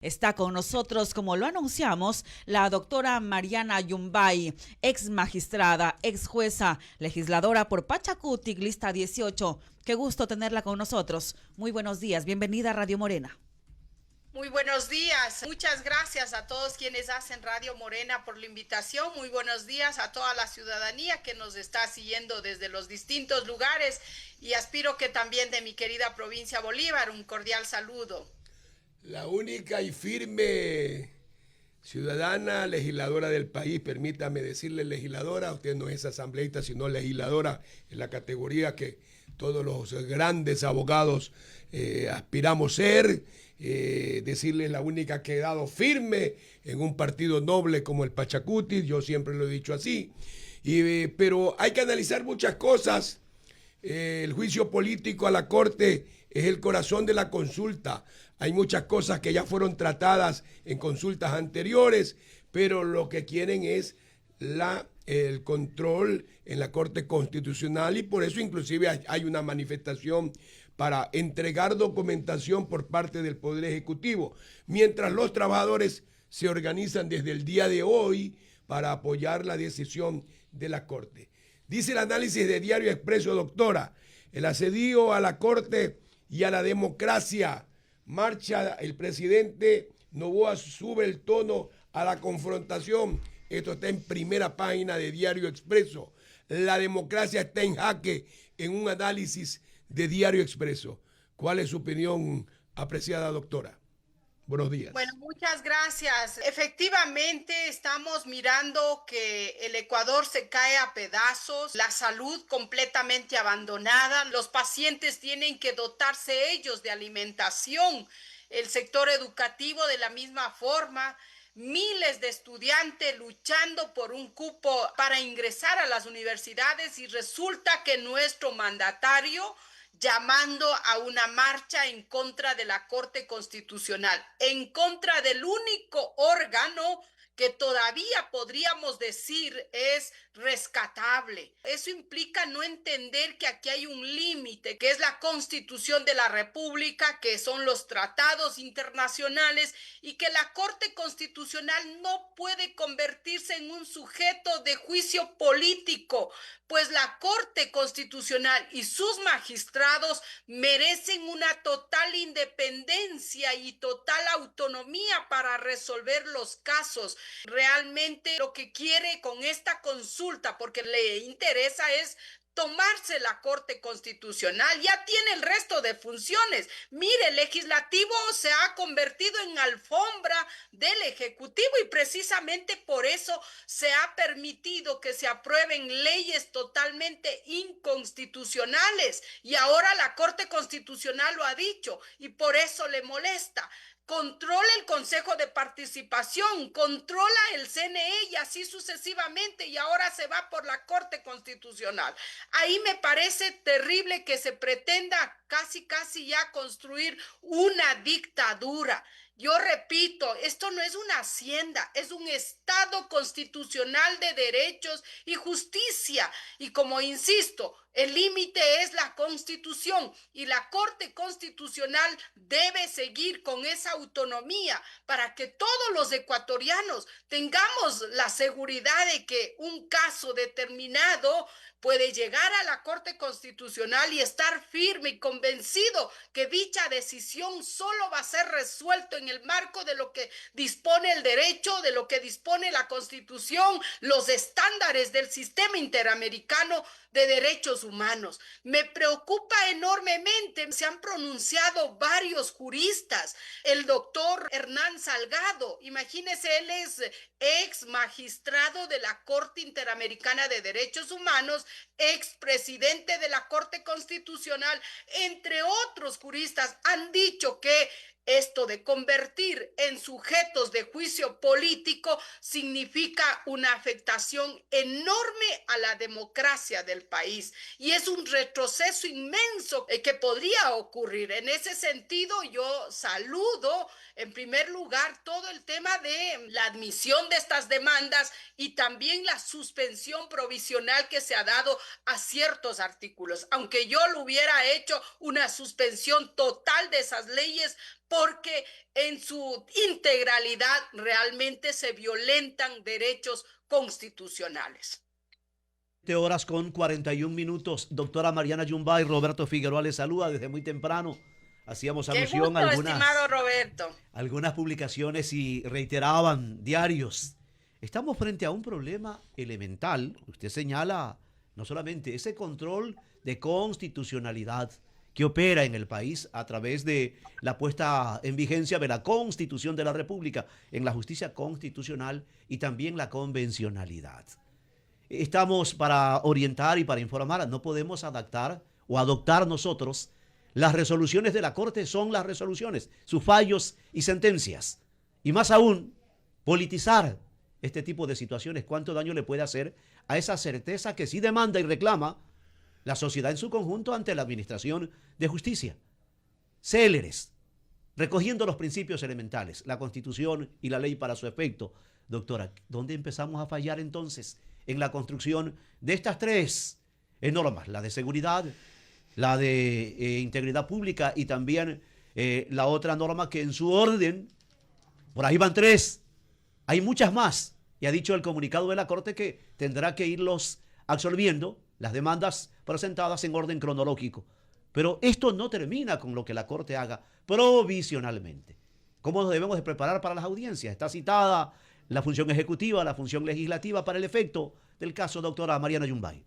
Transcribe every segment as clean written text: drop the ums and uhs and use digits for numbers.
Está con nosotros, como lo anunciamos, la doctora Mariana Yumbay, ex magistrada, ex jueza, legisladora por Pachacutic, lista 18. Qué gusto tenerla con nosotros. Muy buenos días, bienvenida a Radio Morena. Muy buenos días, muchas gracias a todos quienes hacen Radio Morena por la invitación. Muy buenos días a toda la ciudadanía que nos está siguiendo desde los distintos lugares y aspiro que también de mi querida provincia Bolívar un cordial saludo. La única y firme ciudadana legisladora del país, permítame decirle legisladora, usted no es asambleísta sino legisladora en la categoría que todos los grandes abogados aspiramos ser, decirle la única que ha quedado firme en un partido noble como el Pachacuti, yo siempre lo he dicho así, pero hay que analizar muchas cosas. El juicio político a la Corte es el corazón de la consulta. Hay muchas cosas que ya fueron tratadas en consultas anteriores, pero lo que quieren es el control en la Corte Constitucional y por eso inclusive hay una manifestación para entregar documentación por parte del Poder Ejecutivo, mientras los trabajadores se organizan desde el día de hoy para apoyar la decisión de la Corte. Dice el análisis de Diario Expreso, doctora, el asedio a la Corte y a la democracia. Marcha el presidente Noboa, sube el tono a la confrontación. Esto está en primera página de Diario Expreso. La democracia está en jaque en un análisis de Diario Expreso. ¿Cuál es su opinión, apreciada doctora? Buenos días. Bueno, muchas gracias. Efectivamente, estamos mirando que el Ecuador se cae a pedazos, la salud completamente abandonada, los pacientes tienen que dotarse ellos de alimentación, el sector educativo de la misma forma. Miles de estudiantes luchando por un cupo para ingresar a las universidades y resulta que nuestro mandatario llamando a una marcha en contra de la Corte Constitucional, en contra del único órgano que todavía podríamos decir es rescatable. Eso implica no entender que aquí hay un límite, que es la Constitución de la República, que son los tratados internacionales y que la Corte Constitucional no puede convertirse en un sujeto de juicio político, pues la Corte Constitucional y sus magistrados merecen una total independencia y total autonomía para resolver los casos. Realmente lo que quiere con esta consulta, porque le interesa, es tomarse la Corte Constitucional, ya tiene el resto de funciones. Mire, el legislativo se ha convertido en alfombra del Ejecutivo y precisamente por eso se ha permitido que se aprueben leyes totalmente inconstitucionales y ahora la Corte Constitucional lo ha dicho y por eso le molesta. Controla el Consejo de Participación, controla el CNE y así sucesivamente y ahora se va por la Corte Constitucional. Ahí me parece terrible que se pretenda casi ya construir una dictadura. Yo repito, esto no es una hacienda, es un Estado constitucional de derechos y justicia. Y como insisto, el límite es la Constitución y la Corte Constitucional debe seguir con esa autonomía para que todos los ecuatorianos tengamos la seguridad de que un caso determinado puede llegar a la Corte Constitucional y estar firme y convencido que dicha decisión solo va a ser resuelto en el marco de lo que dispone el derecho, de lo que dispone la Constitución, los estándares del sistema interamericano de derechos humanos. Me preocupa enormemente, se han pronunciado varios juristas, el doctor Hernán Salgado, imagínese, él es ex magistrado de la Corte Interamericana de Derechos Humanos, ex presidente de la Corte Constitucional, entre otros juristas, han dicho que esto de convertir en sujetos de juicio político significa una afectación enorme a la democracia del país y es un retroceso inmenso que podría ocurrir. En ese sentido, yo saludo en primer lugar todo el tema de la admisión de estas demandas y también la suspensión provisional que se ha dado a ciertos artículos. Aunque yo lo hubiera hecho una suspensión total de esas leyes porque en su integralidad realmente se violentan derechos constitucionales. 7 horas con 41 minutos. Doctora Mariana Yumbay, Roberto Figueroa le saluda desde muy temprano. Hacíamos alusión a estimado Roberto. Algunas publicaciones y reiteraban diarios. Estamos frente a un problema elemental. Usted señala no solamente ese control de constitucionalidad que opera en el país a través de la puesta en vigencia de la Constitución de la República, en la justicia constitucional y también la convencionalidad. Estamos para orientar y para informar. No podemos adaptar o adoptar nosotros. Las resoluciones de la Corte son las resoluciones, sus fallos y sentencias. Y más aún, politizar este tipo de situaciones, cuánto daño le puede hacer a esa certeza que sí demanda y reclama la sociedad en su conjunto ante la Administración de Justicia. Céleres, recogiendo los principios elementales, la Constitución y la ley para su efecto. Doctora, ¿dónde empezamos a fallar entonces en la construcción de estas tres normas? La de seguridad, la de integridad pública y también la otra norma que en su orden, por ahí van tres, hay muchas más. Y ha dicho el comunicado de la Corte que tendrá que irlos absolviendo las demandas presentadas en orden cronológico. Pero esto no termina con lo que la Corte haga provisionalmente. ¿Cómo nos debemos de preparar para las audiencias? Está citada la función ejecutiva, la función legislativa para el efecto del caso, doctora Mariana Yumbay.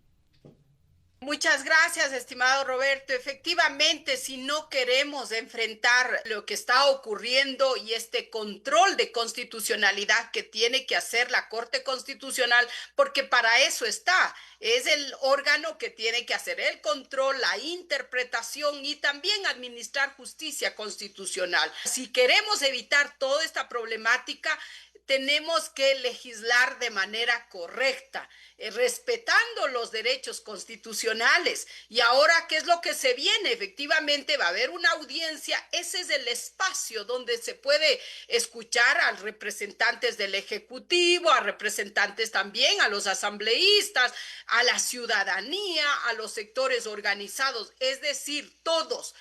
Muchas gracias, estimado Roberto. Efectivamente, si no queremos enfrentar lo que está ocurriendo y este control de constitucionalidad que tiene que hacer la Corte Constitucional, porque para eso está, es el órgano que tiene que hacer el control, la interpretación y también administrar justicia constitucional. Si queremos evitar toda esta problemática, tenemos que legislar de manera correcta, respetando los derechos constitucionales. Y ahora, ¿qué es lo que se viene? Efectivamente, va a haber una audiencia. Ese es el espacio donde se puede escuchar a representantes del Ejecutivo, a representantes también, a los asambleístas, a la ciudadanía, a los sectores organizados, es decir, todos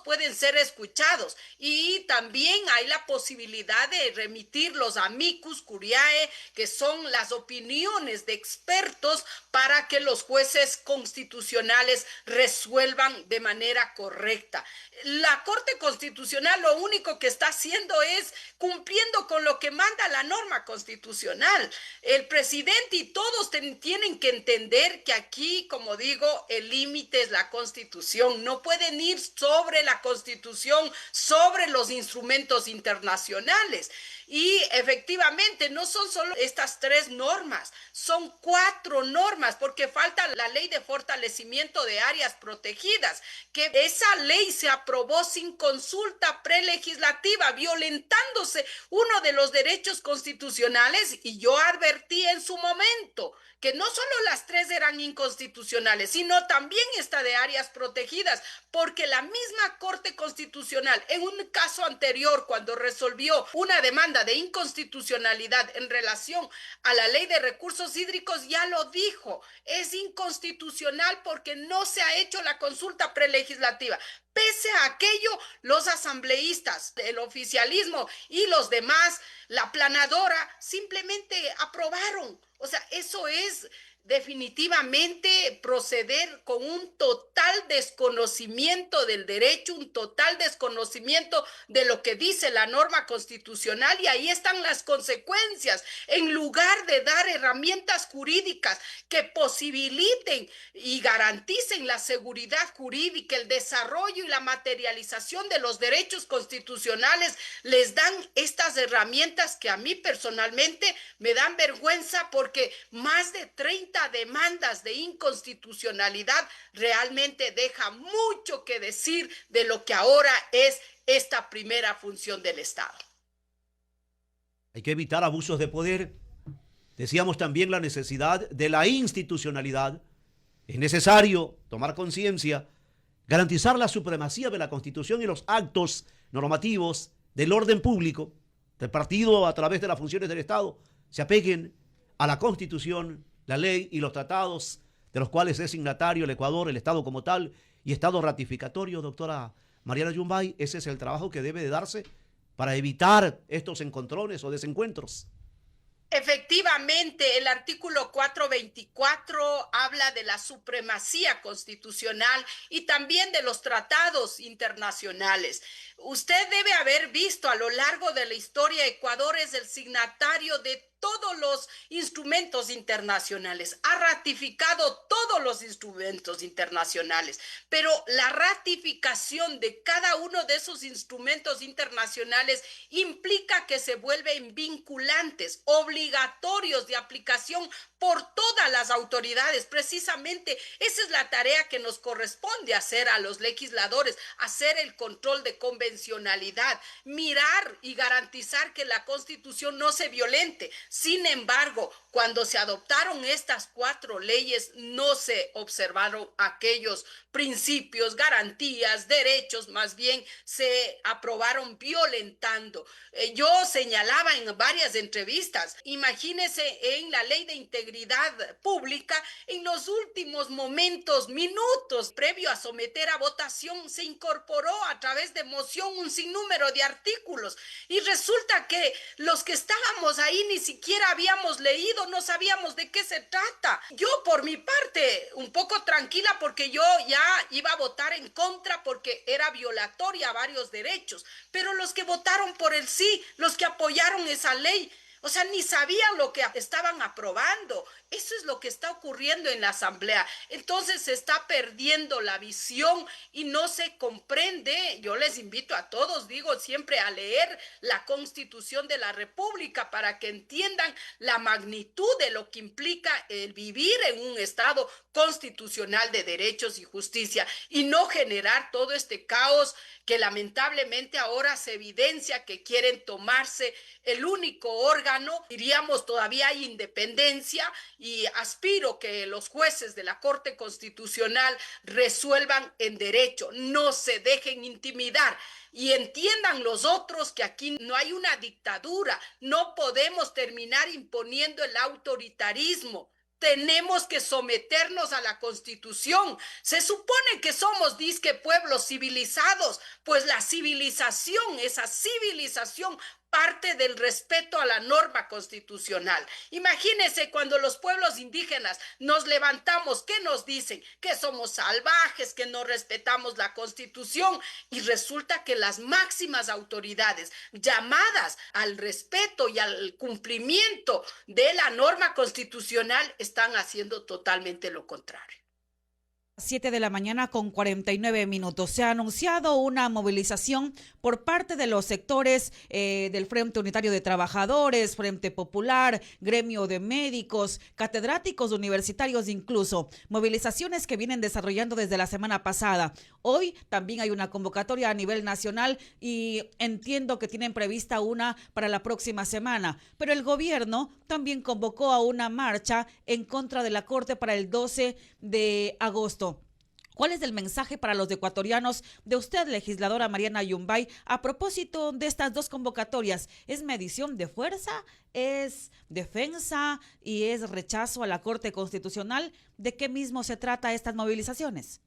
pueden ser escuchados, y también hay la posibilidad de remitir los amicus curiae, que son las opiniones de expertos para que los jueces constitucionales resuelvan de manera correcta. La Corte Constitucional lo único que está haciendo es cumpliendo con lo que manda la norma constitucional. El presidente y todos tienen que entender que aquí, como digo, el límite es la Constitución. No pueden ir sobre la Constitución, sobre los instrumentos internacionales. Y efectivamente no son solo estas tres normas, son 4 normas, porque falta la ley de fortalecimiento de áreas protegidas, que esa ley se aprobó sin consulta prelegislativa, violentándose uno de los derechos constitucionales, y yo advertí en su momento que no solo las 3 eran inconstitucionales, sino también esta de áreas protegidas, porque la misma Corte Constitucional, en un caso anterior, cuando resolvió una demanda de inconstitucionalidad en relación a la ley de recursos hídricos, ya lo dijo, es inconstitucional porque no se ha hecho la consulta prelegislativa. Pese a aquello, los asambleístas, el oficialismo y los demás, la planadora, simplemente aprobaron. O sea, eso es definitivamente proceder con un total desconocimiento del derecho, un total desconocimiento de lo que dice la norma constitucional, y ahí están las consecuencias. En lugar de dar herramientas jurídicas que posibiliten y garanticen la seguridad jurídica, el desarrollo y la materialización de los derechos constitucionales, les dan estas herramientas que a mí personalmente me dan vergüenza, porque más de 30 demandas de inconstitucionalidad realmente deja mucho que decir de lo que ahora es esta primera función del Estado. Hay que evitar abusos de poder. Decíamos también la necesidad de la institucionalidad. Es necesario tomar conciencia, garantizar la supremacía de la Constitución y los actos normativos del orden público, repartido a través de las funciones del Estado, se apeguen a la Constitución, la ley y los tratados de los cuales es signatario el Ecuador, el Estado como tal, y Estado ratificatorio, doctora Mariana Yumbay, ese es el trabajo que debe de darse para evitar estos encontrones o desencuentros. Efectivamente, el artículo 424 habla de la supremacía constitucional y también de los tratados internacionales. Usted debe haber visto a lo largo de la historia, Ecuador es el signatario de todos los instrumentos internacionales, ha ratificado todos los instrumentos internacionales, pero la ratificación de cada uno de esos instrumentos internacionales implica que se vuelven vinculantes, obligatorios de aplicación por todas las autoridades. Precisamente esa es la tarea que nos corresponde hacer a los legisladores, hacer el control de convencionalidad, mirar y garantizar que la Constitución no se violente. Sin embargo, cuando se adoptaron estas 4 leyes, no se observaron aquellos principios, garantías, derechos, más bien se aprobaron violentando. Yo señalaba en varias entrevistas, imagínese en la ley de integridad pública, en los últimos momentos, minutos, previo a someter a votación, se incorporó a través de moción un sinnúmero de artículos y resulta que los que estábamos ahí ni siquiera habíamos leído, no sabíamos de qué se trata. Yo por mi parte, un poco tranquila porque yo ya iba a votar en contra porque era violatoria a varios derechos, pero los que votaron por el sí, los que apoyaron esa ley, o sea, ni sabían lo que estaban aprobando. Eso es lo que está ocurriendo en la Asamblea. Entonces se está perdiendo la visión y no se comprende. Yo les invito a todos, digo siempre, a leer la Constitución de la República para que entiendan la magnitud de lo que implica el vivir en un Estado constitucional de derechos y justicia y no generar todo este caos que lamentablemente ahora se evidencia que quieren tomarse el único órgano. Diríamos, todavía hay independencia y aspiro que los jueces de la Corte Constitucional resuelvan en derecho, no se dejen intimidar y entiendan los otros que aquí no hay una dictadura, no podemos terminar imponiendo el autoritarismo. Tenemos que someternos a la Constitución. Se supone que somos disque pueblos civilizados, pues la civilización, esa civilización parte del respeto a la norma constitucional. Imagínense cuando los pueblos indígenas nos levantamos, ¿qué nos dicen? Que somos salvajes, que no respetamos la Constitución y resulta que las máximas autoridades llamadas al respeto y al cumplimiento de la norma constitucional están haciendo totalmente lo contrario. 7 de la mañana con 49 minutos. Se ha anunciado una movilización por parte de los sectores del Frente Unitario de Trabajadores, Frente Popular, Gremio de Médicos, catedráticos universitarios incluso. Movilizaciones que vienen desarrollando desde la semana pasada. Hoy también hay una convocatoria a nivel nacional y entiendo que tienen prevista una para la próxima semana. Pero el gobierno también convocó a una marcha en contra de la Corte para el 12 de agosto. ¿Cuál es el mensaje para los ecuatorianos de usted, legisladora Mariana Yumbay, a propósito de estas 2 convocatorias? ¿Es medición de fuerza? ¿Es defensa? ¿Y es rechazo a la Corte Constitucional? ¿De qué mismo se trata estas movilizaciones?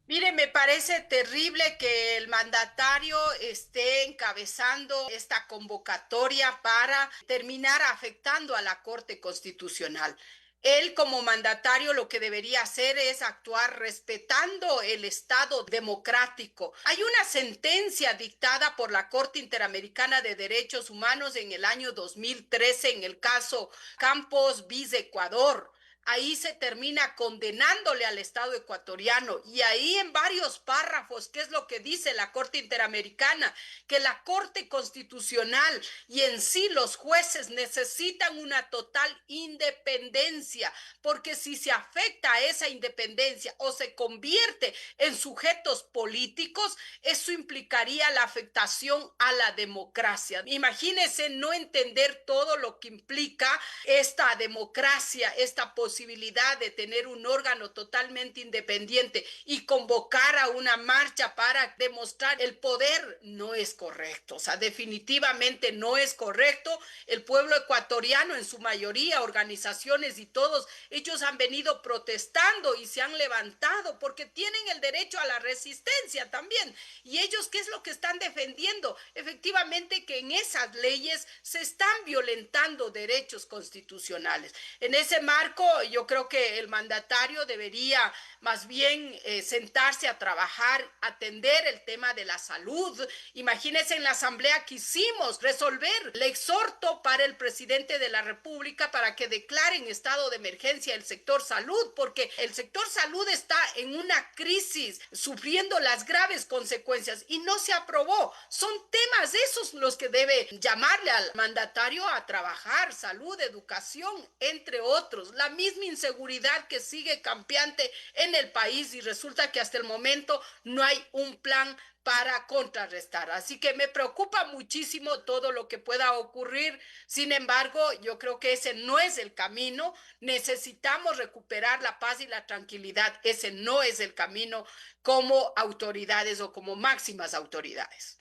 Mire, me parece terrible que el mandatario esté encabezando esta convocatoria para terminar afectando a la Corte Constitucional. Él como mandatario lo que debería hacer es actuar respetando el Estado democrático. Hay una sentencia dictada por la Corte Interamericana de Derechos Humanos en el año 2013 en el caso Campos Bis Ecuador. Ahí se termina condenándole al Estado ecuatoriano y ahí en varios párrafos, ¿qué es lo que dice la Corte Interamericana? Que la Corte Constitucional y en sí los jueces necesitan una total independencia, porque si se afecta a esa independencia o se convierte en sujetos políticos, eso implicaría la afectación a la democracia. Imagínense no entender todo lo que implica esta democracia, esta posibilidad posibilidad de tener un órgano totalmente independiente y convocar a una marcha para demostrar el poder, no es correcto. O sea, definitivamente no es correcto. El pueblo ecuatoriano, en su mayoría, organizaciones y todos, ellos han venido protestando y se han levantado porque tienen el derecho a la resistencia también. ¿Y ellos qué es lo que están defendiendo? Efectivamente que en esas leyes se están violentando derechos constitucionales. En ese marco, yo creo que el mandatario debería más bien sentarse a trabajar, atender el tema de la salud. Imagínense, en la asamblea quisimos resolver. Le exhorto para el presidente de la República para que declare en estado de emergencia el sector salud, porque el sector salud está en una crisis, sufriendo las graves consecuencias y no se aprobó. Son temas esos los que debe llamarle al mandatario a trabajar: salud, educación, entre otros. La misma inseguridad que sigue campeante en el país, y resulta que hasta el momento no hay un plan para contrarrestar. Así que me preocupa muchísimo todo lo que pueda ocurrir. Sin embargo, yo creo que ese no es el camino. Necesitamos recuperar la paz y la tranquilidad. Ese no es el camino como autoridades o como máximas autoridades.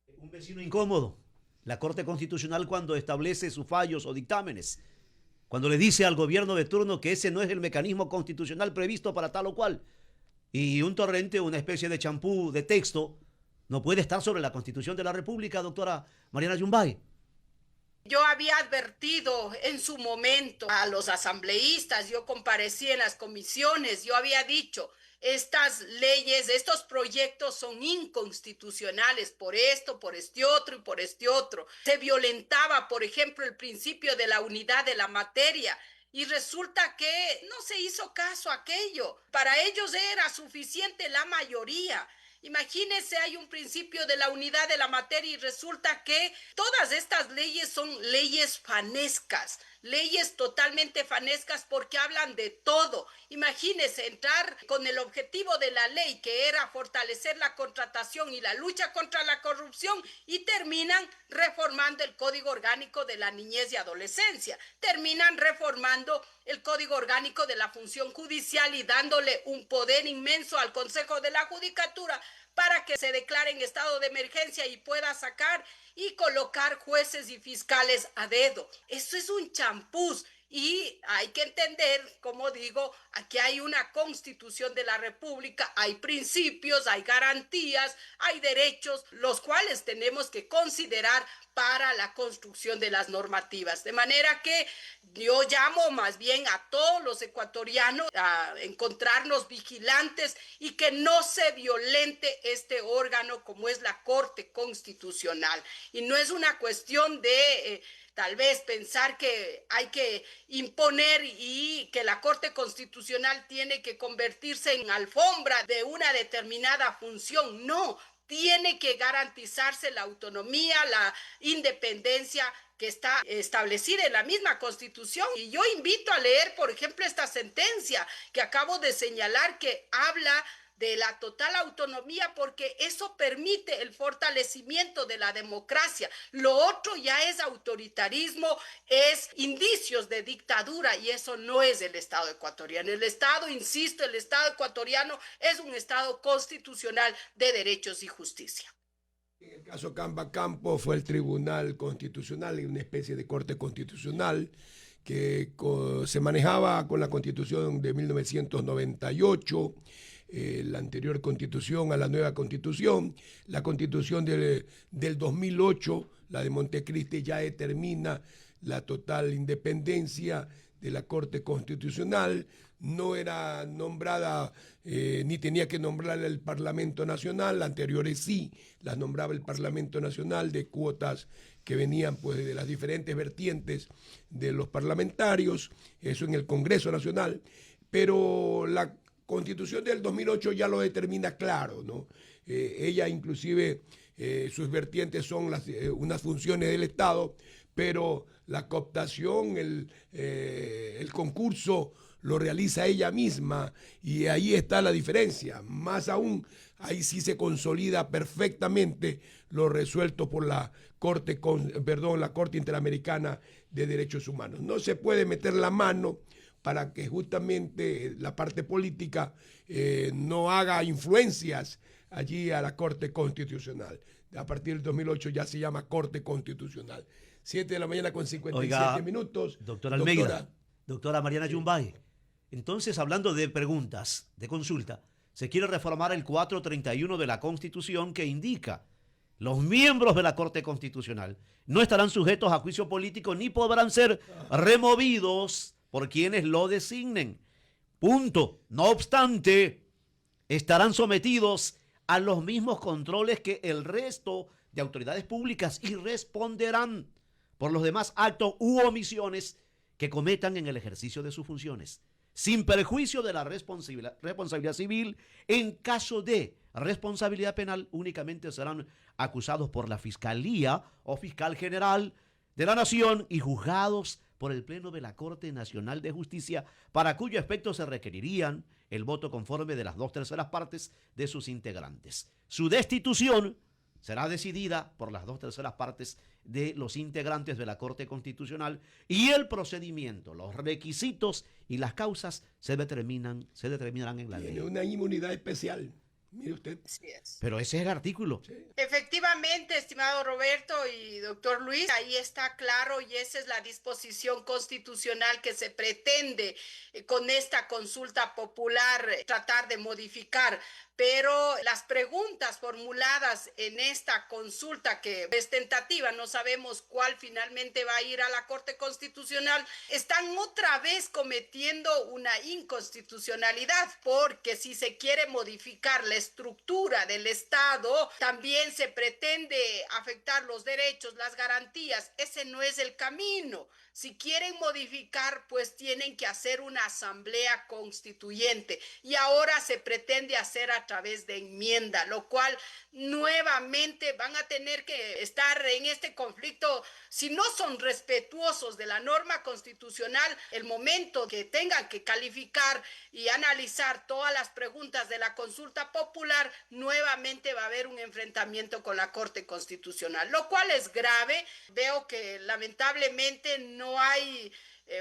Un vecino incómodo, la Corte Constitucional, cuando establece sus fallos o dictámenes, cuando le dice al gobierno de turno que ese no es el mecanismo constitucional previsto para tal o cual, y un torrente, una especie de champú de texto, no puede estar sobre la Constitución de la República, doctora Mariana Yumbay. Yo había advertido en su momento a los asambleístas, yo comparecí en las comisiones, yo había dicho: estas leyes, estos proyectos son inconstitucionales por esto, por este otro y por este otro. Se violentaba, por ejemplo, el principio de la unidad de la materia. Y resulta que no se hizo caso a aquello. Para ellos era suficiente la mayoría. Imagínense, hay un principio de la unidad de la materia y resulta que todas estas leyes son leyes fanescas, leyes totalmente fanescas porque hablan de todo. Imagínense entrar con el objetivo de la ley, que era fortalecer la contratación y la lucha contra la corrupción, y terminan reformando el Código Orgánico de la Niñez y Adolescencia, terminan reformando el Código Orgánico de la Función Judicial y dándole un poder inmenso al Consejo de la Judicatura para que se declare en estado de emergencia y pueda sacar y colocar jueces y fiscales a dedo. Eso es un champús. Y hay que entender, como digo, aquí hay una Constitución de la República, hay principios, hay garantías, hay derechos, los cuales tenemos que considerar para la construcción de las normativas. De manera que yo llamo más bien a todos los ecuatorianos a encontrarnos vigilantes y que no se violente este órgano como es la Corte Constitucional. Y no es una cuestión de tal vez pensar que hay que imponer y que la Corte Constitucional tiene que convertirse en alfombra de una determinada función. No, tiene que garantizarse la autonomía, la independencia que está establecida en la misma Constitución. Y yo invito a leer, por ejemplo, esta sentencia que acabo de señalar, que habla de la total autonomía, porque eso permite el fortalecimiento de la democracia. Lo otro ya es autoritarismo, es indicios de dictadura, y eso no es el Estado ecuatoriano. El Estado, insisto, el Estado ecuatoriano es un Estado constitucional de derechos y justicia. En el caso Camba Campo fue el Tribunal Constitucional, una especie de Corte Constitucional que se manejaba con la Constitución de 1998, la anterior Constitución a la nueva Constitución. La Constitución del 2008, la de Montecristi, ya determina la total independencia de la Corte Constitucional. No era nombrada, ni tenía que nombrarla el Parlamento Nacional. Las anteriores sí, las nombraba el Parlamento Nacional, de cuotas que venían pues de las diferentes vertientes de los parlamentarios, eso en el Congreso Nacional. Pero la Constitución del 2008 ya lo determina claro, ¿no? Ella inclusive, sus vertientes son unas funciones del Estado, pero la cooptación, el concurso lo realiza ella misma, y ahí está la diferencia. Más aún, ahí sí se consolida perfectamente lo resuelto por la Corte Interamericana de Derechos Humanos. No se puede meter la mano para que justamente la parte política no haga influencias allí a la Corte Constitucional. A partir del 2008 ya se llama Corte Constitucional. 7 de la mañana con 57 minutos. Doctora Almeida, doctora Mariana Yumbay. Entonces, hablando de preguntas, de consulta, se quiere reformar el 431 de la Constitución que indica: los miembros de la Corte Constitucional no estarán sujetos a juicio político ni podrán ser removidos por quienes lo designen. Punto. No obstante, estarán sometidos a los mismos controles que el resto de autoridades públicas y responderán por los demás actos u omisiones que cometan en el ejercicio de sus funciones, sin perjuicio de la responsabilidad civil. En caso de responsabilidad penal, únicamente serán acusados por la Fiscalía o Fiscal General de la Nación y juzgados por el Pleno de la Corte Nacional de Justicia, para cuyo efecto se requerirían el voto conforme de las 2/3 partes de sus integrantes. Su destitución será decidida por las 2/3 partes de los integrantes de la Corte Constitucional, y el procedimiento, los requisitos y las causas se determinarán en la ley. Tiene una inmunidad especial. Mire usted. Así es. Pero ese es el artículo. Sí. Efectivamente, estimado Roberto y doctor Luis, ahí está claro, y esa es la disposición constitucional que se pretende con esta consulta popular tratar de modificar. Pero las preguntas formuladas en esta consulta, que es tentativa, no sabemos cuál finalmente va a ir a la Corte Constitucional, están otra vez cometiendo una inconstitucionalidad, porque si se quiere modificar la estructura del Estado, también se pretende afectar los derechos, las garantías. Ese no es el camino. Si quieren modificar, pues tienen que hacer una asamblea constituyente, y ahora se pretende hacer a través de enmienda, lo cual nuevamente van a tener que estar en este conflicto. Si no son respetuosos de la norma constitucional, el momento que tengan que calificar y analizar todas las preguntas de la consulta popular, nuevamente va a haber un enfrentamiento con la Corte Constitucional, lo cual es grave. Veo que lamentablemente no hay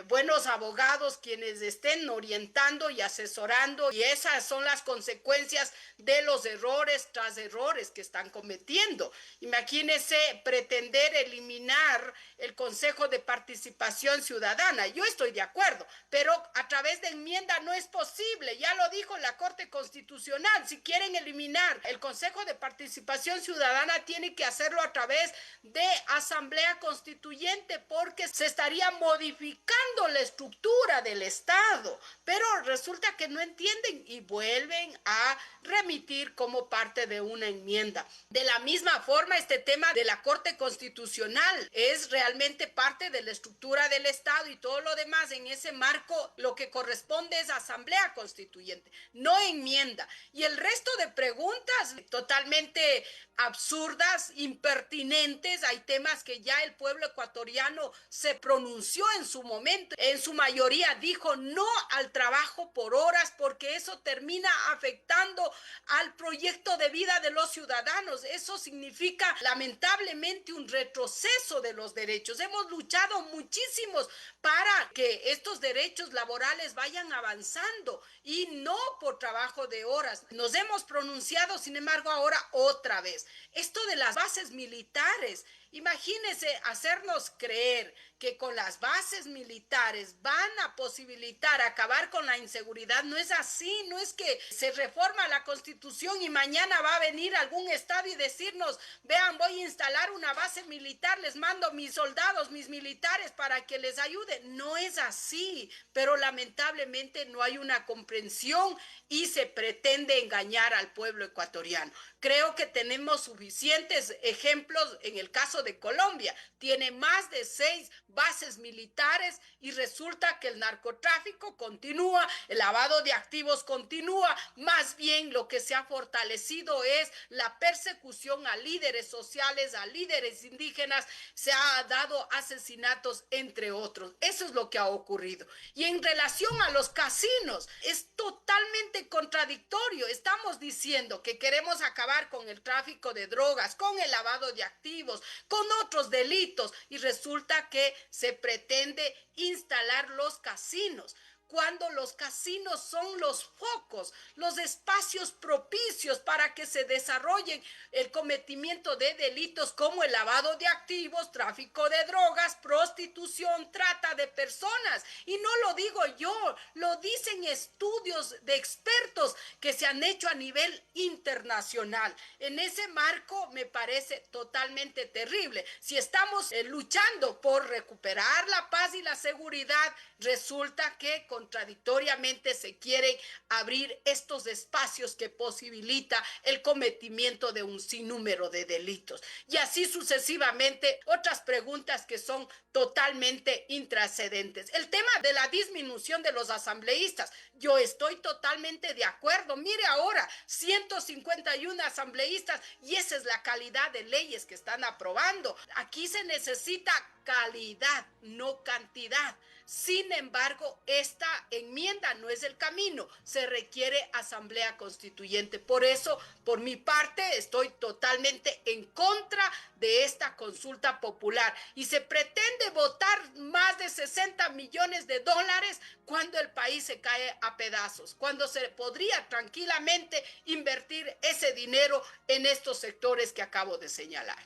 buenos abogados quienes estén orientando y asesorando, y esas son las consecuencias de los errores tras errores que están cometiendo. Imagínense pretender eliminar el Consejo de Participación Ciudadana. Yo estoy de acuerdo, pero a través de enmienda no es posible. Ya lo dijo la Corte Constitucional. Si quieren eliminar el Consejo de Participación Ciudadana, tienen que hacerlo a través de Asamblea Constituyente, porque se estaría modificando la estructura del Estado. Pero resulta que no entienden y vuelven a remitir como parte de una enmienda. De la misma forma, este tema de la Corte Constitucional es realmente parte de la estructura del Estado, y todo lo demás en ese marco lo que corresponde es Asamblea Constituyente, no enmienda. Y el resto de preguntas totalmente absurdas, impertinentes. Hay temas que ya el pueblo ecuatoriano se pronunció en su momento, en su mayoría dijo no al trabajo por horas, porque eso termina afectando al proyecto de vida de los ciudadanos. Eso significa lamentablemente un retroceso de los derechos. Hemos luchado muchísimos para que estos derechos laborales vayan avanzando, y no por trabajo de horas. Nos hemos pronunciado, sin embargo, ahora otra vez. Esto de las bases militares, imagínense hacernos creer que con las bases militares van a posibilitar acabar con la inseguridad. No es así. No es que se reforma la Constitución y mañana va a venir algún estado y decirnos: vean, voy a instalar una base militar, les mando mis soldados, mis militares para que les ayude. No es así, pero lamentablemente no hay una comprensión y se pretende engañar al pueblo ecuatoriano. Creo que tenemos suficientes ejemplos. En el caso de Colombia, tiene más de 6 bases militares, y resulta que el narcotráfico continúa, el lavado de activos continúa. Más bien lo que se ha fortalecido es la persecución a líderes sociales, a líderes indígenas. Se ha dado asesinatos, entre otros. Eso es lo que ha ocurrido. Y en relación a los casinos, es totalmente contradictorio. Estamos diciendo que queremos acabar con el tráfico de drogas, con el lavado de activos, con otros delitos, y resulta que se pretende instalar los casinos. cuando los casinos son los focos, los espacios propicios para que se desarrollen el cometimiento de delitos como el lavado de activos, tráfico de drogas, prostitución, trata de personas. Y no lo digo yo, lo dicen estudios de expertos que se han hecho a nivel internacional. En ese marco me parece totalmente terrible. Si estamos luchando por recuperar la paz y la seguridad, resulta que contradictoriamente se quieren abrir estos espacios que posibilita el cometimiento de un sinnúmero de delitos. Y así sucesivamente otras preguntas que son totalmente intrascendentes. El tema de la disminución de los asambleístas, yo estoy totalmente de acuerdo. Mire ahora, 151 asambleístas y esa es la calidad de leyes que están aprobando. Aquí se necesita calidad, no cantidad. Sin embargo, esta enmienda no es el camino, se requiere asamblea constituyente. Por eso, por mi parte, estoy totalmente en contra de esta consulta popular y se pretende votar más de 60 millones de dólares cuando el país se cae a pedazos, cuando se podría tranquilamente invertir ese dinero en estos sectores que acabo de señalar.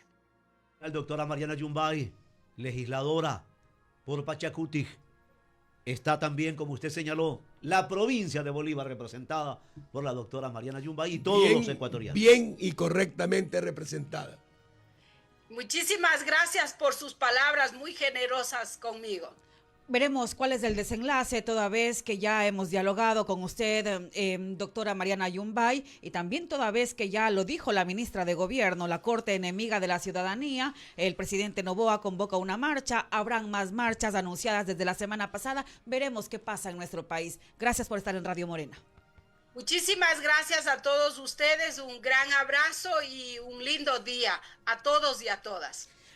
La doctora Mariana Yumbay, legisladora por Pachacutic. Está también, como usted señaló, la provincia de Bolívar representada por la doctora Mariana Yumbay y todos los ecuatorianos. Bien y correctamente representada. Muchísimas gracias por sus palabras muy generosas conmigo. Veremos cuál es el desenlace, toda vez que ya hemos dialogado con usted, doctora Mariana Yumbay, y también toda vez que ya lo dijo la ministra de Gobierno, la Corte Enemiga de la Ciudadanía, el presidente Noboa convoca una marcha, habrán más marchas anunciadas desde la semana pasada, veremos qué pasa en nuestro país. Gracias por estar en Radio Morena. Muchísimas gracias a todos ustedes, un gran abrazo y un lindo día a todos y a todas.